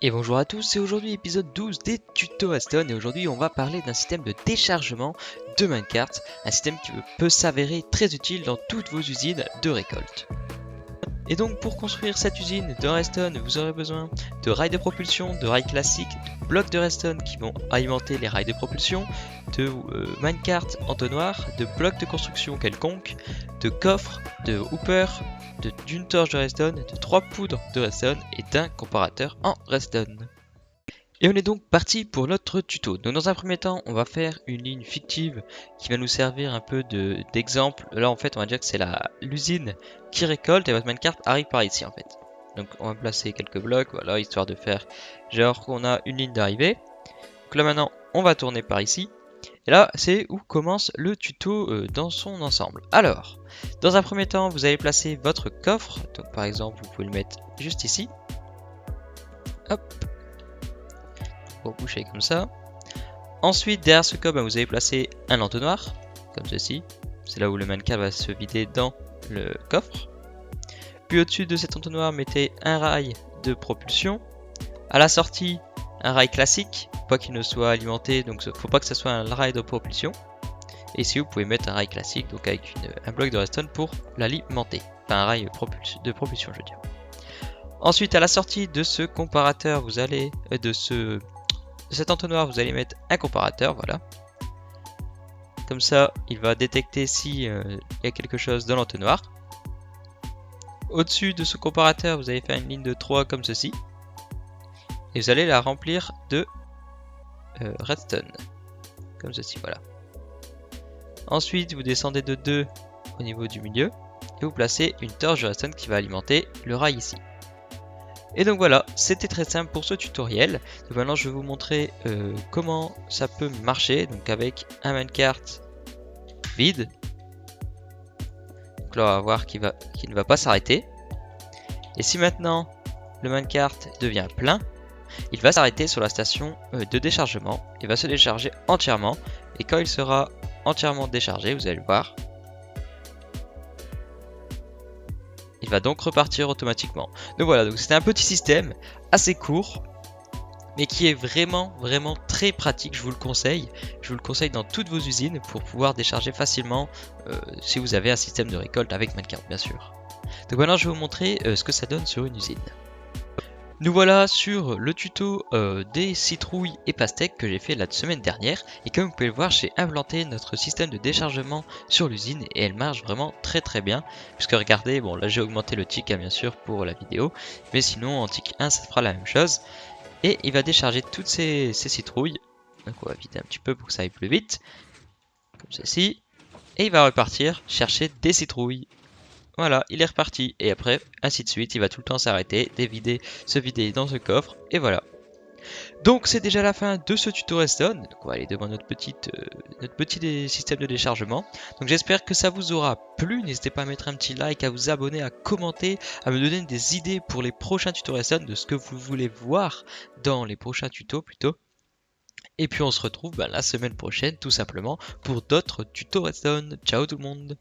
Et bonjour à tous, c'est aujourd'hui épisode 12 des tutos Redstone et aujourd'hui on va parler d'un système de déchargement de minecart, un système qui peut s'avérer très utile dans toutes vos usines de récolte. Et donc pour construire cette usine de redstone, vous aurez besoin de rails de propulsion, de rails classiques, de blocs de redstone qui vont alimenter les rails de propulsion, de minecart entonnoir, de blocs de construction quelconques, de coffres, de hoopers, d'une torche de redstone, de 3 poudres de redstone et d'un comparateur en redstone. Et on est donc parti pour notre tuto. Donc dans un premier temps, on va faire une ligne fictive qui va nous servir un peu d'exemple. Là en fait, on va dire que c'est l'usine qui récolte et votre minecart arrive par ici en fait. Donc on va placer quelques blocs, voilà, histoire de faire genre qu'on a une ligne d'arrivée. Donc là maintenant, on va tourner par ici. Et là, c'est où commence le tuto dans son ensemble. Alors, dans un premier temps, vous allez placer votre coffre. Donc par exemple, vous pouvez le mettre juste ici. Hop. Pour boucher comme ça. Ensuite, derrière ce coffre, vous allez placer un entonnoir, comme ceci. C'est là où le minecart va se vider dans le coffre. Puis au-dessus de cet entonnoir, mettez un rail de propulsion. À la sortie, un rail classique, pas qu'il ne soit alimenté, donc il ne faut pas que ce soit un rail de propulsion. Et ici, vous pouvez mettre un rail classique, donc avec un bloc de redstone pour l'alimenter. Enfin, un rail de propulsion, je veux dire. Ensuite, à la sortie de ce comparateur, vous allez de cet entonnoir, vous allez mettre un comparateur, voilà. Comme ça, il va détecter s'il y a quelque chose dans l'entonnoir. Au-dessus de ce comparateur, vous allez faire une ligne de 3 comme ceci. Et vous allez la remplir de redstone. Comme ceci, voilà. Ensuite, vous descendez de 2 au niveau du milieu. Et vous placez une torche de redstone qui va alimenter le rail ici. Et donc voilà, c'était très simple pour ce tutoriel. Donc maintenant je vais vous montrer comment ça peut marcher. Donc avec un minecart vide. Donc là on va voir qu'il ne va pas s'arrêter. Et si maintenant le minecart devient plein, il va s'arrêter sur la station de déchargement. Il va se décharger entièrement. Et quand il sera entièrement déchargé, vous allez le voir, il va donc repartir automatiquement. Donc voilà, donc c'était un petit système assez court, mais qui est vraiment très pratique, je vous le conseille. Je vous le conseille dans toutes vos usines pour pouvoir décharger facilement si vous avez un système de récolte avec minecart bien sûr. Donc maintenant je vais vous montrer ce que ça donne sur une usine. Nous voilà sur le tuto des citrouilles et pastèques que j'ai fait la semaine dernière. Et comme vous pouvez le voir, j'ai implanté notre système de déchargement sur l'usine et elle marche vraiment très bien. Puisque regardez, bon là j'ai augmenté le tick bien sûr pour la vidéo. Mais sinon en tick 1 ça fera la même chose. Et il va décharger toutes ces citrouilles. Donc on va vider un petit peu pour que ça aille plus vite. Comme ceci. Et il va repartir chercher des citrouilles. Voilà, il est reparti. Et après, ainsi de suite, il va tout le temps s'arrêter, se vider dans ce coffre. Et voilà. Donc c'est déjà la fin de ce tuto redstone. Donc on va aller devant notre petit système de déchargement. Donc j'espère que ça vous aura plu. N'hésitez pas à mettre un petit like, à vous abonner, à commenter, à me donner des idées pour les prochains tutos redstone, de ce que vous voulez voir dans les prochains tutos plutôt. Et puis on se retrouve la semaine prochaine tout simplement pour d'autres tutos redstone. Ciao tout le monde!